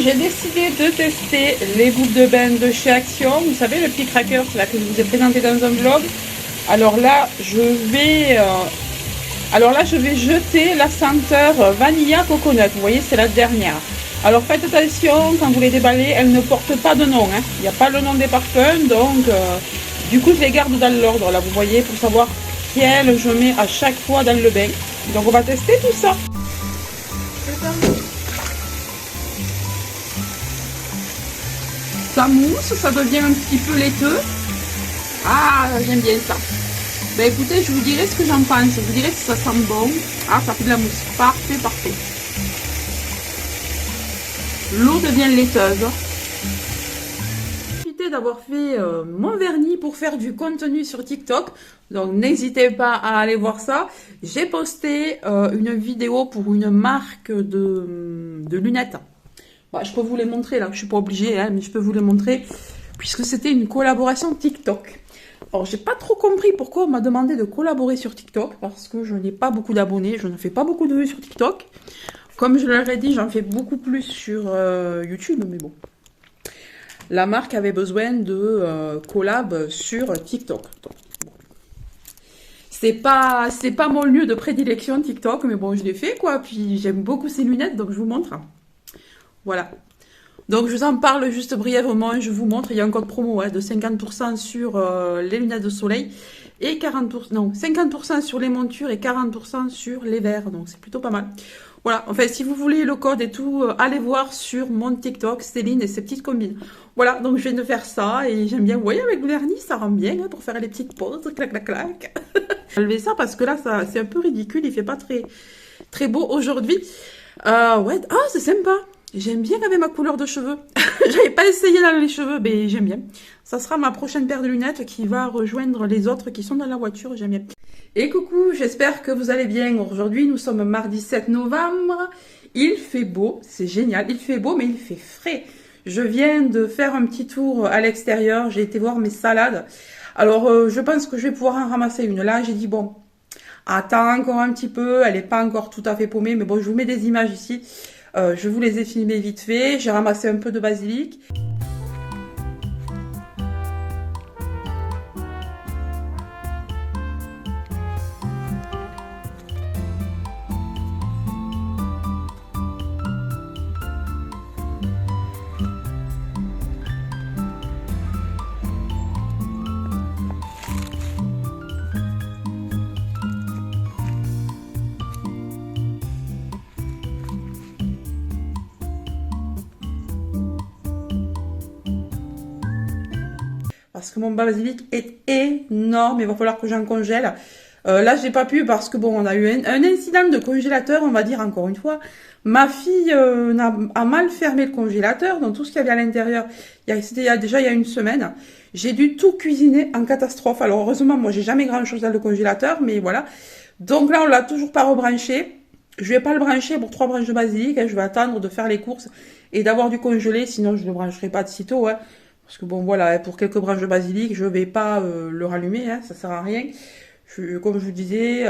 j'ai décidé de tester les boules de bain de chez Action. Vous savez, le petit cracker là, que je vous ai présenté dans un vlog. Alors là, je vais jeter la senteur vanilla coconut. Vous voyez, c'est la dernière. Alors faites attention, quand vous les déballez, elles ne portent pas de nom. Hein. Il n'y a pas le nom des parfums, donc du coup, je les garde dans l'ordre. Là, vous voyez, pour savoir quelle je mets à chaque fois dans le bain. Donc on va tester tout ça. Ça mousse, ça devient un petit peu laiteux. Ah, j'aime bien ça. Ben écoutez, je vous dirai ce que j'en pense. Je vous dirai si ça sent bon. Ah, ça fait de la mousse. Parfait, parfait. L'eau devient laiteuse. Profitez d'avoir fait mon vernis pour faire du contenu sur TikTok. Donc n'hésitez pas à aller voir ça. J'ai posté une vidéo pour une marque de lunettes. Bah, je peux vous les montrer là, je suis pas obligée, hein, mais je peux vous les montrer puisque c'était une collaboration TikTok. Alors j'ai pas trop compris pourquoi on m'a demandé de collaborer sur TikTok parce que je n'ai pas beaucoup d'abonnés, je ne fais pas beaucoup de vues sur TikTok. Comme je leur ai dit, j'en fais beaucoup plus sur YouTube, mais bon. La marque avait besoin de collab sur TikTok. Donc, bon. C'est pas mon lieu de prédilection TikTok, mais bon, je l'ai fait quoi. Puis j'aime beaucoup ces lunettes, donc je vous montre. Voilà. Donc, je vous en parle juste brièvement. Je vous montre. Il y a un code promo de 50% sur les lunettes de soleil et 50% sur les montures et 40% sur les verres. Donc, c'est plutôt pas mal. Voilà. Enfin, si vous voulez le code et tout, allez voir sur mon TikTok, Céline et ses petites combines. Voilà. Donc, je viens de faire ça et j'aime bien. Vous voyez, avec le vernis, ça rend bien pour faire les petites pauses. Clac, clac, clac. Je vais lever ça parce que là, c'est un peu ridicule. Il fait pas très beau aujourd'hui. Ouais. Ah, c'est sympa. J'aime bien avec ma couleur de cheveux. J'avais pas essayé dans les cheveux, mais j'aime bien. Ça sera ma prochaine paire de lunettes qui va rejoindre les autres qui sont dans la voiture. J'aime bien. Et coucou, j'espère que vous allez bien. Aujourd'hui, nous sommes mardi 7 novembre. Il fait beau, c'est génial. Il fait beau, mais il fait frais. Je viens de faire un petit tour à l'extérieur. J'ai été voir mes salades. Alors, je pense que je vais pouvoir en ramasser une. Là, j'ai dit, bon, attends encore un petit peu. Elle n'est pas encore tout à fait paumée, mais bon, je vous mets des images ici. Je vous les ai filmés vite fait. J'ai ramassé un peu de basilic. Parce que mon basilic est énorme, il va falloir que j'en congèle. Là, j'ai pas pu parce que bon, on a eu un incident de congélateur, on va dire encore une fois. Ma fille a mal fermé le congélateur, donc tout ce qu'il y avait à l'intérieur, c'était déjà il y a une semaine. J'ai dû tout cuisiner en catastrophe. Alors heureusement, moi, j'ai jamais grand chose dans le congélateur, mais voilà. Donc là, on l'a toujours pas rebranché. Je vais pas le brancher pour 3 branches de basilic. Hein, je vais attendre de faire les courses et d'avoir du congelé, sinon je ne le brancherai pas de sitôt. Hein. Parce que bon, voilà, pour quelques branches de basilic, je vais pas le rallumer, hein, ça sert à rien. Comme je vous disais,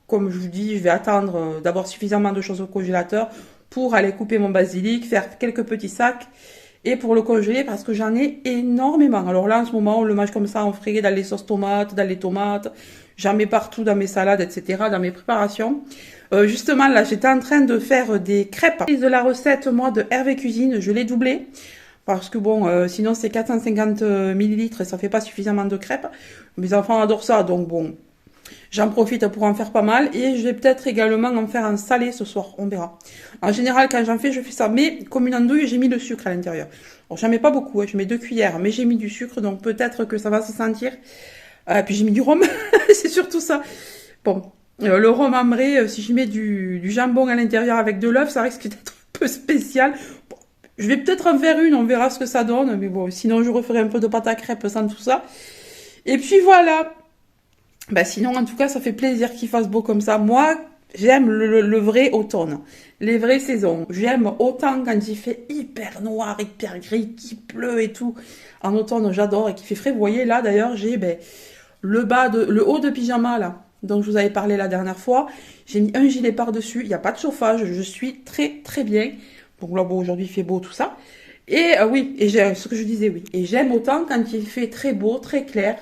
comme je vous dis, je vais attendre d'avoir suffisamment de choses au congélateur pour aller couper mon basilic, faire quelques petits sacs et pour le congeler parce que j'en ai énormément. Alors là, en ce moment, on le mange comme ça en frais, dans les sauces tomates, dans les tomates. J'en mets partout dans mes salades, etc., dans mes préparations. Justement, là, j'étais en train de faire des crêpes. De la recette, moi, de Hervé Cuisine, je l'ai doublée. Parce que bon, sinon c'est 450 millilitres et ça fait pas suffisamment de crêpes. Mes enfants adorent ça, donc bon, j'en profite pour en faire pas mal. Et je vais peut-être également en faire un salé ce soir, on verra. En général, quand j'en fais, je fais ça. Mais comme une andouille, j'ai mis le sucre à l'intérieur. Alors j'en mets pas beaucoup, hein, je mets 2 cuillères, mais j'ai mis du sucre, donc peut-être que ça va se sentir. Puis j'ai mis du rhum, c'est surtout ça. Bon, le rhum ambré, si je mets du jambon à l'intérieur avec de l'œuf, ça risque d'être un peu spécial. Bon, je vais peut-être en faire une, on verra ce que ça donne. Mais bon, sinon je referai un peu de pâte à crêpes sans tout ça. Et puis voilà. Bah sinon, en tout cas, ça fait plaisir qu'il fasse beau comme ça. Moi, j'aime le vrai automne. Les vraies saisons. J'aime autant quand il fait hyper noir, hyper gris, qu'il pleut et tout. En automne, j'adore et qu'il fait frais. Vous voyez, là, d'ailleurs, j'ai le haut de pyjama, là, dont je vous avais parlé la dernière fois. J'ai mis un gilet par-dessus. Il n'y a pas de chauffage. Je suis très, très bien. Donc là, bon, aujourd'hui, il fait beau, tout ça. Et oui, et j'aime ce que je disais, oui. Et j'aime autant quand il fait très beau, très clair,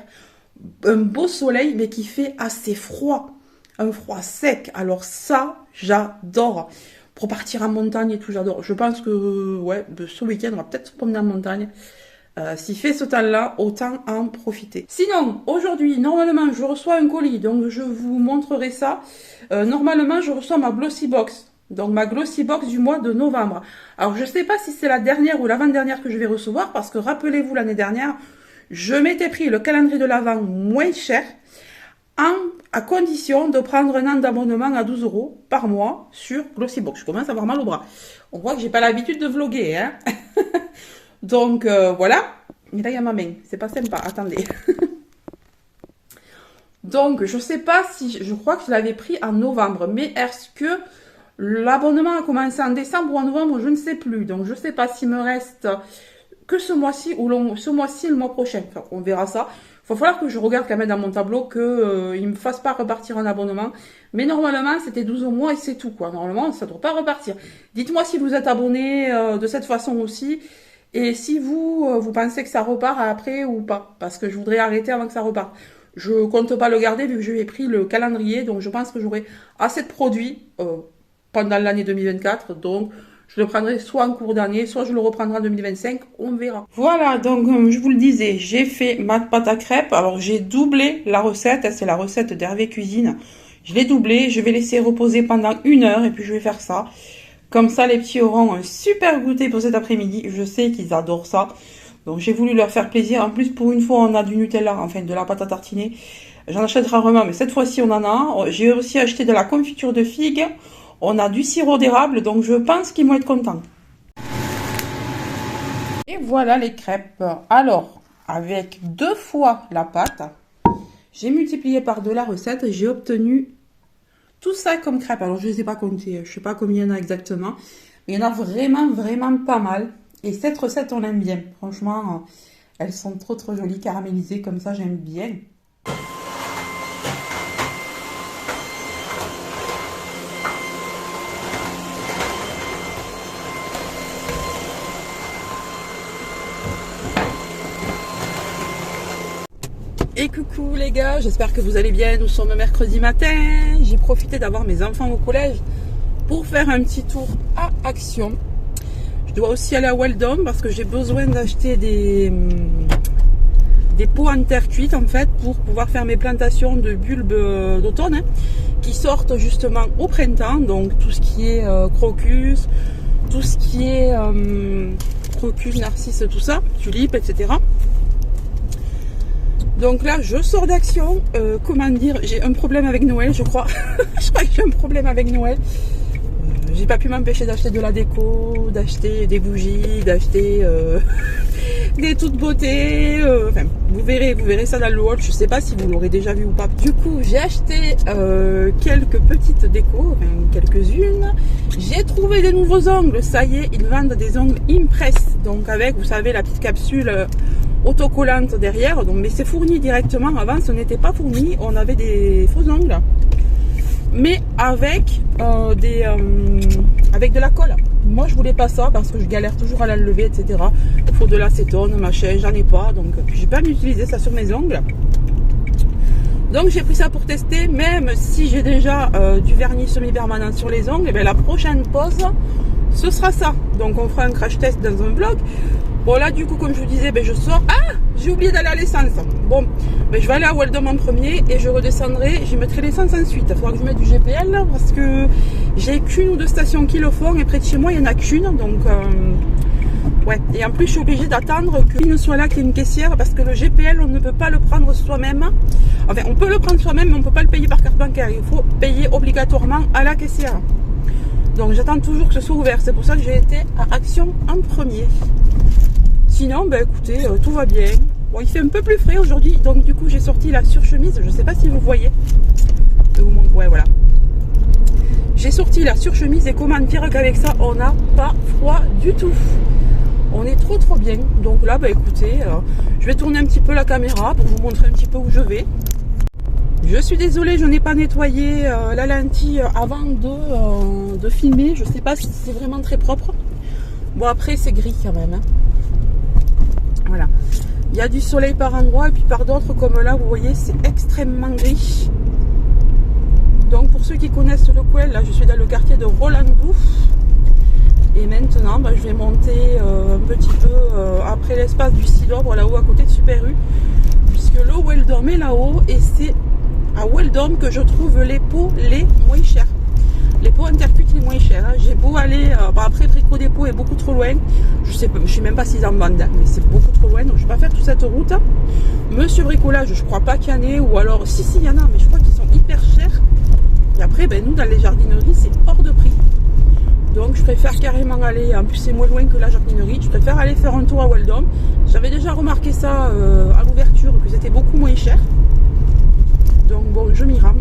un beau soleil, mais qui fait assez froid. Un froid sec. Alors ça, j'adore. Pour partir en montagne et tout, j'adore. Je pense que, ouais, ce week-end, on va peut-être se promener en montagne. S'il fait ce temps-là, autant en profiter. Sinon, aujourd'hui, normalement, je reçois un colis, donc je vous montrerai ça. Normalement, je reçois ma Glossy Box. Donc, ma Glossy Box du mois de novembre. Alors, je ne sais pas si c'est la dernière ou l'avant-dernière que je vais recevoir, parce que rappelez-vous, l'année dernière, je m'étais pris le calendrier de l'Avent moins cher, à condition de prendre un an d'abonnement à 12 € par mois sur Glossy Box. Je commence à avoir mal au bras. On voit que j'ai pas l'habitude de vlogger, hein. Donc, voilà. Et là, il y a ma main. C'est pas sympa. Attendez. Donc, je sais pas si... Je crois que je l'avais pris en novembre. Mais est-ce que l'abonnement a commencé en décembre ou en novembre? Je ne sais plus. Donc, je sais pas s'il me reste que ce mois-ci ou ce mois-ci le mois prochain. Enfin, on verra ça. Il va falloir que je regarde quand même dans mon tableau que il me fasse pas repartir en abonnement. Mais normalement, c'était 12 mois et c'est tout, quoi. Normalement, ça doit pas repartir. Dites-moi si vous êtes abonné de cette façon aussi. Et si vous pensez que ça repart après ou pas, parce que je voudrais arrêter avant que ça reparte. Je compte pas le garder vu que je lui ai pris le calendrier, donc je pense que j'aurai assez de produits pendant l'année 2024, donc je le prendrai soit en cours d'année, soit je le reprendrai en 2025, on verra. Voilà, donc comme je vous le disais, j'ai fait ma pâte à crêpes, alors j'ai doublé la recette, c'est la recette d'Hervé Cuisine, je l'ai doublée, je vais laisser reposer pendant 1 heure et puis je vais faire ça. Comme ça, les petits auront un super goûter pour cet après-midi. Je sais qu'ils adorent ça. Donc, j'ai voulu leur faire plaisir. En plus, pour une fois, on a du Nutella, enfin de la pâte à tartiner. J'en achète rarement, mais cette fois-ci, on en a. J'ai aussi acheté de la confiture de figues. On a du sirop d'érable, donc je pense qu'ils vont être contents. Et voilà les crêpes. Alors, avec 2 fois la pâte, j'ai multiplié par 2 la recette et j'ai obtenu... tout ça comme crêpes. Alors, je ne les ai pas comptées. Je ne sais pas combien il y en a exactement. Mais il y en a vraiment, vraiment pas mal. Et cette recette, on l'aime bien. Franchement, elles sont trop, trop jolies, caramélisées. Comme ça, j'aime bien. Et coucou les gars, j'espère que vous allez bien. Nous sommes mercredi matin. J'ai profité d'avoir mes enfants au collège pour faire un petit tour à Action. Je dois aussi aller à Weldon parce que j'ai besoin d'acheter des pots en terre cuite en fait pour pouvoir faire mes plantations de bulbes d'automne qui sortent justement au printemps. Donc tout ce qui est crocus, tout ce qui est crocus, narcisse, tout ça, tulipes, etc. Donc là, je sors d'Action. Comment dire, j'ai un problème avec Noël, je crois. Je crois que j'ai un problème avec Noël. J'ai pas pu m'empêcher d'acheter de la déco, d'acheter des bougies, d'acheter des toutes beautés. Enfin, vous verrez ça dans le haul. Je sais pas si vous l'aurez déjà vu ou pas. Du coup, j'ai acheté quelques petites décos, enfin quelques-unes. J'ai trouvé des nouveaux ongles. Ça y est, ils vendent des ongles Impress. Donc avec, vous savez, la petite capsule autocollante derrière. Donc, mais c'est fourni directement. Avant, ce n'était pas fourni. On avait des faux ongles. Mais avec avec de la colle. Moi je voulais pas ça parce que je galère toujours à l'enlever, etc. Il faut de l'acétone, machin, j'en ai pas, donc j'ai pas utilisé ça sur mes ongles. Donc j'ai pris ça pour tester, même si j'ai déjà du vernis semi-permanent sur les ongles, et bien la prochaine pause ce sera ça. Donc on fera un crash test dans un vlog. Bon là du coup comme je vous disais, ben, je sors. Ah, j'ai oublié d'aller à l'essence. Bon, ben, je vais aller à Weldon en premier et je redescendrai, j'y mettrai l'essence ensuite. Il faudra que je mette du GPL là, parce que j'ai qu'une ou 2 stations qui le font et près de chez moi il n'y en a qu'une. Donc ouais, et en plus je suis obligée d'attendre qu'il soit là, qu'il y ait une caissière, parce que le GPL on ne peut pas le prendre soi-même. Enfin on peut le prendre soi-même mais on ne peut pas le payer par carte bancaire. Il faut payer obligatoirement à la caissière. Donc j'attends toujours que ce soit ouvert. C'est pour ça que j'ai été à Action en premier. Sinon, ben écoutez, tout va bien. Bon, il fait un peu plus frais aujourd'hui, donc du coup j'ai sorti la surchemise. Je ne sais pas si vous voyez. Ouais, voilà. J'ai sorti la surchemise et comment dire qu'avec ça, on n'a pas froid du tout. On est trop trop bien. Donc là, ben écoutez, je vais tourner un petit peu la caméra pour vous montrer un petit peu où je vais. Je suis désolée, je n'ai pas nettoyé la lentille avant de filmer. Je ne sais pas si c'est vraiment très propre. Bon, après, c'est gris quand même. Hein. Voilà. Il y a du soleil par endroits et puis par d'autres, comme là, vous voyez, c'est extrêmement gris. Donc, pour ceux qui connaissent le coin, là, je suis dans le quartier de Rolandou. Et maintenant, bah, je vais monter un petit peu après l'espace du Sidobre, là-haut, à côté de Super U. Puisque le Weldom est là-haut et c'est à Weldom que je trouve les pots les moins chers. Les pots intercuites les moins chers. Hein. J'ai beau aller, après Brico Dépôt est beaucoup trop loin. Je sais même pas s'ils en vendent, hein, mais c'est beaucoup trop loin. Donc je vais pas faire toute cette route. Monsieur Bricolage, je crois pas qu'il y en ait. Ou alors, si, il y en a, mais je crois qu'ils sont hyper chers. Et après, ben, nous, dans les jardineries, c'est hors de prix. Donc je préfère carrément aller, en plus c'est moins loin que la jardinerie, je préfère aller faire un tour à Weldom. J'avais déjà remarqué ça à l'ouverture, que c'était beaucoup moins cher. Donc bon, je m'y rends.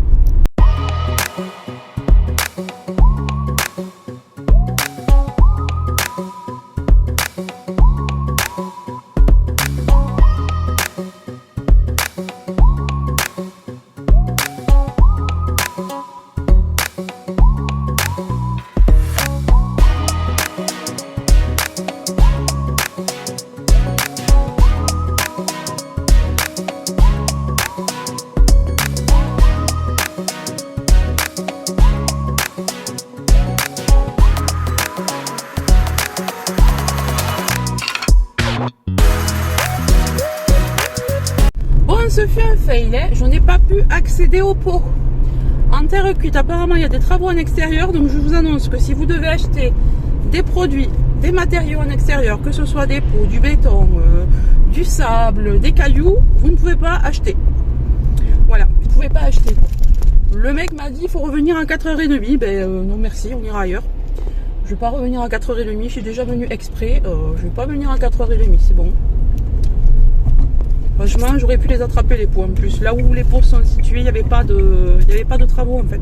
Ce fut un fail, hein. Je n'ai pas pu accéder au pot en terre cuite. Apparemment il y a des travaux en extérieur, donc je vous annonce que si vous devez acheter des produits, des matériaux en extérieur, que ce soit des pots, du béton, du sable, des cailloux, vous ne pouvez pas acheter. Voilà, vous ne pouvez pas acheter. Le mec m'a dit il faut revenir à 4h30, ben non merci, on ira ailleurs. Je ne vais pas revenir à 4h30, je suis déjà venu exprès, je ne vais pas venir à 4h30, c'est bon. Franchement, j'aurais pu les attraper les pots en plus. Là où les pots sont situés, il n'y avait pas de travaux en fait.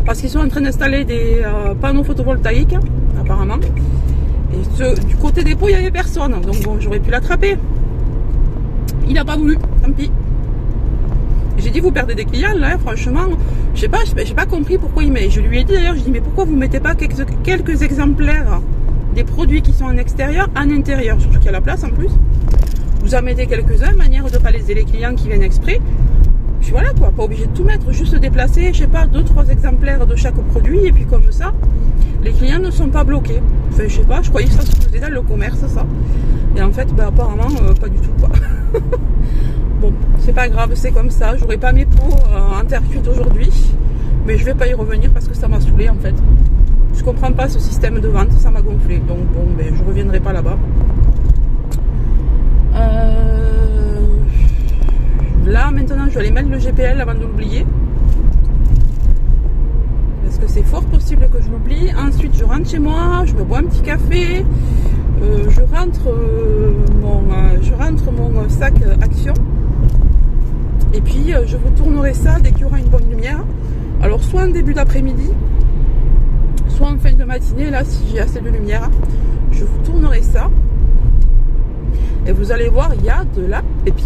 Parce qu'ils sont en train d'installer des panneaux photovoltaïques, apparemment. Et du côté des pots, il n'y avait personne. Donc bon, j'aurais pu l'attraper. Il n'a pas voulu, tant pis. J'ai dit, vous perdez des clients là, hein, franchement. J'ai pas compris pourquoi il met. Je lui ai dit d'ailleurs, je dis, mais pourquoi vous ne mettez pas quelques exemplaires des produits qui sont en extérieur, en intérieur, surtout qu'il y a la place en plus. Vous en mettez quelques-uns, manière de ne pas léser les clients qui viennent exprès. Puis voilà quoi, pas obligé de tout mettre, juste déplacer, je sais pas, 2-3 exemplaires de chaque produit, et puis comme ça, les clients ne sont pas bloqués. Enfin, je sais pas, je croyais que ça se faisait dans le commerce, ça. Et en fait, ben, apparemment, pas du tout quoi. Bon, c'est pas grave, c'est comme ça, j'aurai pas mes pots en terre cuite aujourd'hui, mais je vais pas y revenir parce que ça m'a saoulé en fait. Je comprends pas ce système de vente, ça m'a gonflé, donc bon, ben, je reviendrai pas là-bas. Là maintenant je vais aller mettre le GPL avant de l'oublier parce que c'est fort possible que je l'oublie. Ensuite je rentre chez moi, je me bois un petit café, je rentre mon sac Action et puis je vous tournerai ça dès qu'il y aura une bonne lumière. Alors soit en début d'après-midi, soit en fin de matinée, là si j'ai assez de lumière, je vous tournerai ça. Et vous allez voir, il y a de la pépite.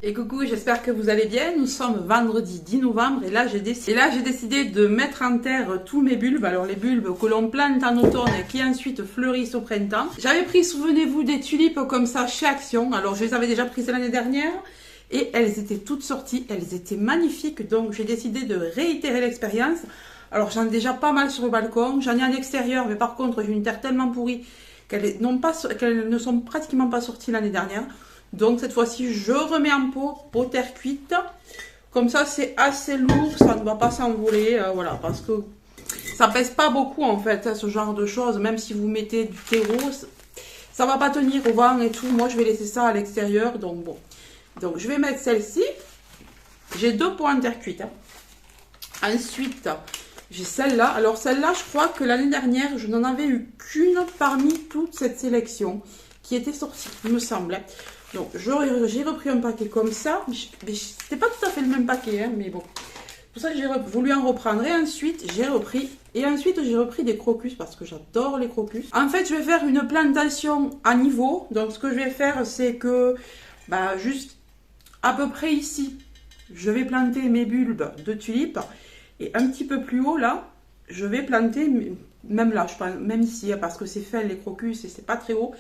Et coucou, j'espère que vous allez bien. Nous sommes vendredi 10 novembre et là j'ai décidé de mettre en terre tous mes bulbes. Alors les bulbes que l'on plante en automne et qui ensuite fleurissent au printemps. J'avais pris, souvenez-vous, des tulipes comme ça chez Action. Alors je les avais déjà prises l'année dernière et elles étaient toutes sorties. Elles étaient magnifiques, donc j'ai décidé de réitérer l'expérience. Alors j'en ai déjà pas mal sur le balcon. J'en ai en extérieur, mais par contre j'ai une terre tellement pourrie qu'elles ne sont pratiquement pas sorties l'année dernière. Donc cette fois-ci, je remets en pot terre cuite. Comme ça, c'est assez lourd, ça ne va pas s'envoler. Voilà, parce que ça pèse pas beaucoup en fait, ce genre de choses. Même si vous mettez du terreau, ça va pas tenir au vent et tout. Moi, je vais laisser ça à l'extérieur. Donc bon, donc je vais mettre celle-ci. J'ai 2 pots en terre cuite. Hein. Ensuite, j'ai celle-là. Alors celle-là, je crois que l'année dernière, je n'en avais eu qu'une parmi toute cette sélection qui était sortie, il me semble. Donc j'ai repris un paquet comme ça. Mais c'était pas tout à fait le même paquet, hein, mais bon. C'est pour ça que j'ai voulu en reprendre. Et ensuite, j'ai repris. Et ensuite, j'ai repris des crocus parce que j'adore les crocus. En fait, je vais faire une plantation à niveau. Donc ce que je vais faire, c'est que bah, juste à peu près ici, je vais planter mes bulbes de tulipes. Et un petit peu plus haut, là, je vais planter, même là, je pense, même ici, parce que c'est fait les crocus et c'est pas très haut,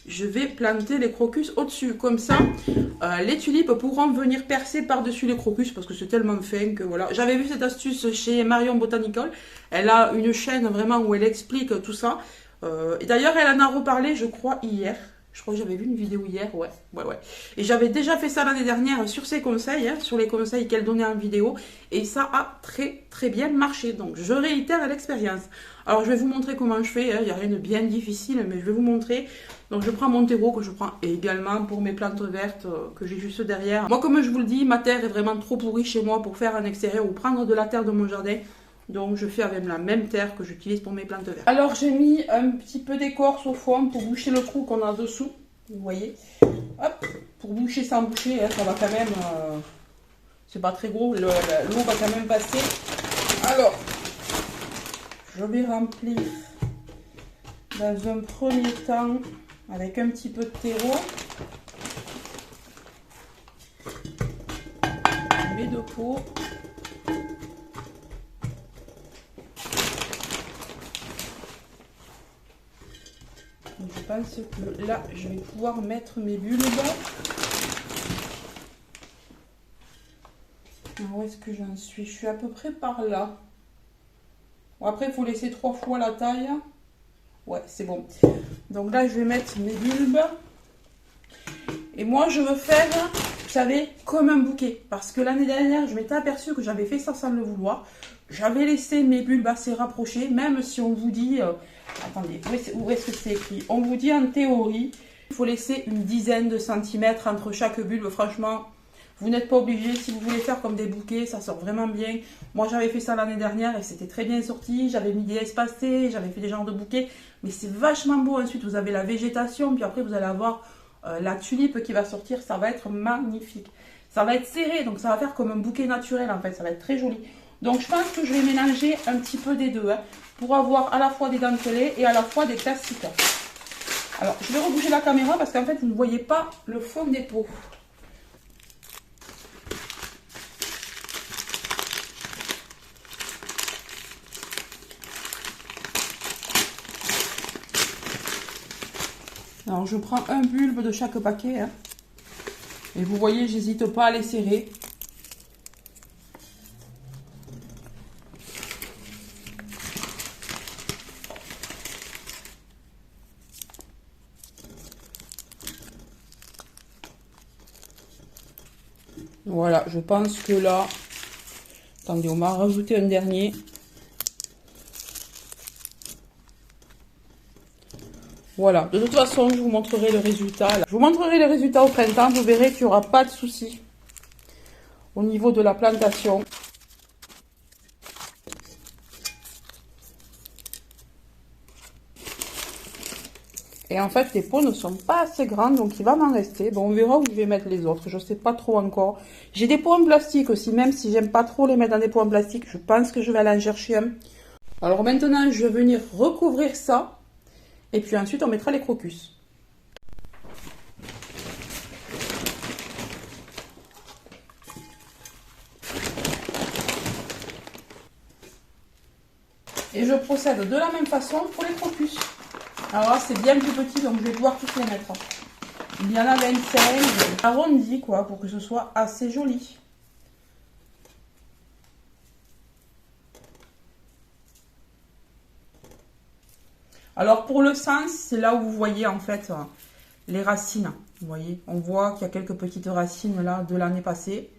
je vais planter les crocus au-dessus. Comme ça, les tulipes pourront venir percer par-dessus les crocus parce que c'est tellement fin que voilà. J'avais vu cette astuce chez Marion Botanical. Elle a une chaîne vraiment où elle explique tout ça. Et d'ailleurs, elle en a reparlé, je crois, hier. Je crois que j'avais vu une vidéo hier, ouais. Et j'avais déjà fait ça l'année dernière sur ses conseils, hein, sur les conseils qu'elle donnait en vidéo. Et ça a très bien marché. Donc, je réitère l'expérience. Alors, je vais vous montrer comment je fais. Il n'y a rien de bien difficile, mais je vais vous montrer. Donc, je prends mon terreau que je prends également pour mes plantes vertes que j'ai juste derrière. Moi, comme je vous le dis, ma terre est vraiment trop pourrie chez moi pour faire un extérieur ou prendre de la terre de mon jardin. Donc je fais avec la même terre que j'utilise pour mes plantes vertes. Alors j'ai mis un petit peu d'écorce au fond pour boucher le trou qu'on a dessous. Vous voyez. Hop, pour boucher sans boucher, hein, ça va quand même... c'est pas très gros, l'eau va quand même passer. Alors, je vais remplir dans un premier temps avec un petit peu de terreau. Mes deux pots. Je pense que là, je vais pouvoir mettre mes bulbes. Alors, où est-ce que j'en suis? Je suis à peu près par là. Bon, après, il faut laisser 3 fois la taille. Ouais, c'est bon. Donc là, je vais mettre mes bulbes. Et moi, je veux faire, vous savez, comme un bouquet. Parce que l'année dernière, je m'étais aperçue que j'avais fait ça sans le vouloir. J'avais laissé mes bulbes assez rapprochés, même si on vous dit... attendez, où est-ce que c'est écrit? On vous dit en théorie, il faut laisser une dizaine de centimètres entre chaque bulbe. Franchement, vous n'êtes pas obligé. Si vous voulez faire comme des bouquets, ça sort vraiment bien. Moi, j'avais fait ça l'année dernière et c'était très bien sorti. J'avais mis des espacés, j'avais fait des genres de bouquets. Mais c'est vachement beau. Ensuite, vous avez la végétation, puis après, vous allez avoir la tulipe qui va sortir. Ça va être magnifique. Ça va être serré, donc ça va faire comme un bouquet naturel en fait. Ça va être très joli. Donc, je pense que je vais mélanger un petit peu des deux, hein, pour avoir à la fois des dentelés et à la fois des classiques. Alors, je vais rebouger la caméra parce qu'en fait, vous ne voyez pas le fond des pots. Alors, je prends un bulbe de chaque paquet, hein, et vous voyez, j'hésite pas à les serrer. Voilà, je pense que là... Attendez, on va rajouter un dernier. Voilà, de toute façon, je vous montrerai le résultat. Je vous montrerai le résultat au printemps. Vous verrez qu'il n'y aura pas de souci au niveau de la plantation. Et en fait, les pots ne sont pas assez grands, donc il va m'en rester. Bon, on verra où je vais mettre les autres. Je ne sais pas trop encore. J'ai des pots en plastique aussi, même si j'aime pas trop les mettre dans des pots en plastique. Je pense que je vais aller en chercher un. Alors maintenant, je vais venir recouvrir ça. Et puis ensuite, on mettra les crocus. Et je procède de la même façon pour les crocus. Alors là, c'est bien plus petit, donc je vais pouvoir tous les mettre. Il y en a 25, arrondi quoi, pour que ce soit assez joli. Alors pour le sens, c'est là où vous voyez en fait les racines. Vous voyez, on voit qu'il y a quelques petites racines là de l'année passée.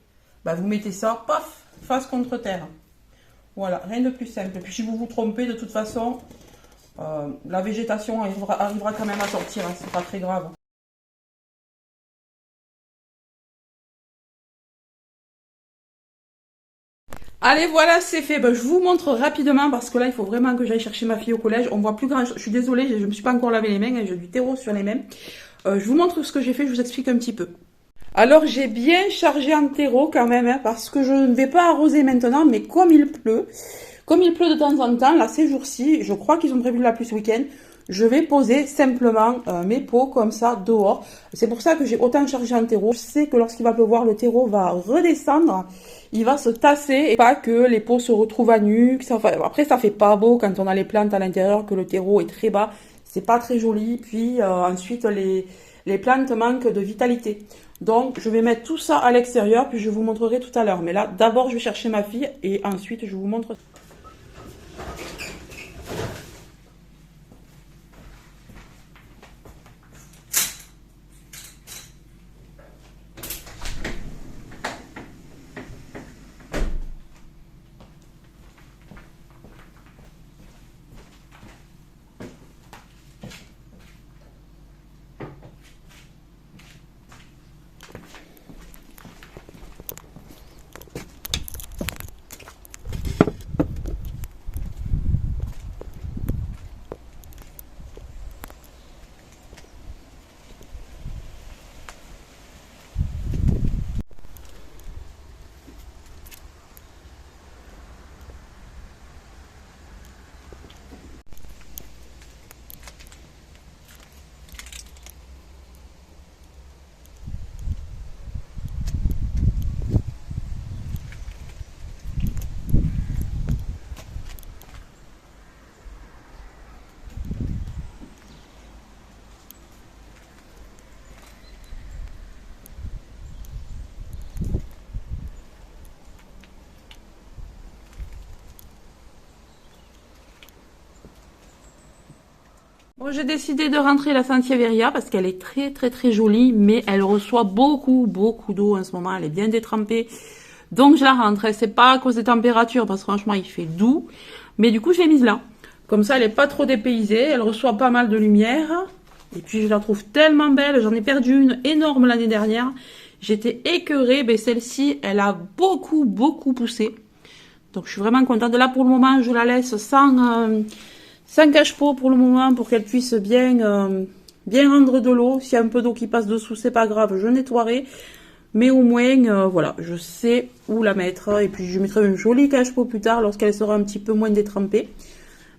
Bah, vous mettez ça, paf, face contre terre. Voilà, rien de plus simple. Et puis si vous vous trompez, de toute façon, la végétation arrivera quand même à sortir, hein, c'est pas très grave. Allez, voilà, c'est fait. Ben, je vous montre rapidement parce que là, il faut vraiment que j'aille chercher ma fille au collège. On voit plus grand chose. Je suis désolée, je me suis pas encore lavé les mains et j'ai du terreau sur les mains. Je vous montre ce que j'ai fait, je vous explique un petit peu. Alors, j'ai bien chargé en terreau quand même, hein, parce que je ne vais pas arroser maintenant, mais comme il pleut de temps en temps, là, ces jours-ci, je crois qu'ils ont prévu la pluie ce week-end, je vais poser simplement mes pots comme ça dehors. C'est pour ça que j'ai autant chargé en terreau. Je sais que lorsqu'il va pleuvoir, le terreau va redescendre, il va se tasser et pas que les pots se retrouvent à nu. Après, ça fait pas beau quand on a les plantes à l'intérieur, que le terreau est très bas. C'est pas très joli. Puis ensuite, les plantes manquent de vitalité. Donc, je vais mettre tout ça à l'extérieur, puis je vous montrerai tout à l'heure. Mais là, d'abord, je vais chercher ma fille et ensuite, je vous montre. Bon, j'ai décidé de rentrer la Sansevieria parce qu'elle est très très très jolie, mais elle reçoit beaucoup d'eau en ce moment, elle est bien détrempée. Donc je la rentre, c'est pas à cause des températures parce que franchement il fait doux, mais du coup je l'ai mise là. Comme ça elle est pas trop dépaysée, elle reçoit pas mal de lumière. Et puis je la trouve tellement belle, j'en ai perdu une énorme l'année dernière. J'étais écœurée, mais celle-ci elle a beaucoup poussé. Donc je suis vraiment contente. Là pour le moment je la laisse sans cache-pot pour le moment, pour qu'elle puisse bien rendre de l'eau. S'il y a un peu d'eau qui passe dessous, c'est pas grave, je nettoierai. Mais au moins, voilà, je sais où la mettre. Et puis je mettrai un joli cache-pot plus tard, lorsqu'elle sera un petit peu moins détrempée.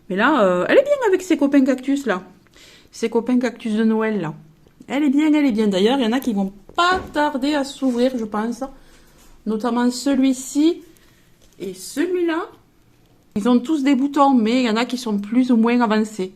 Mais là, elle est bien avec ses copains cactus, là. Ses copains cactus de Noël, là. Elle est bien, elle est bien. D'ailleurs, il y en a qui vont pas tarder à s'ouvrir, je pense. Notamment celui-ci et celui-là. Ils ont tous des boutons, mais il y en a qui sont plus ou moins avancés.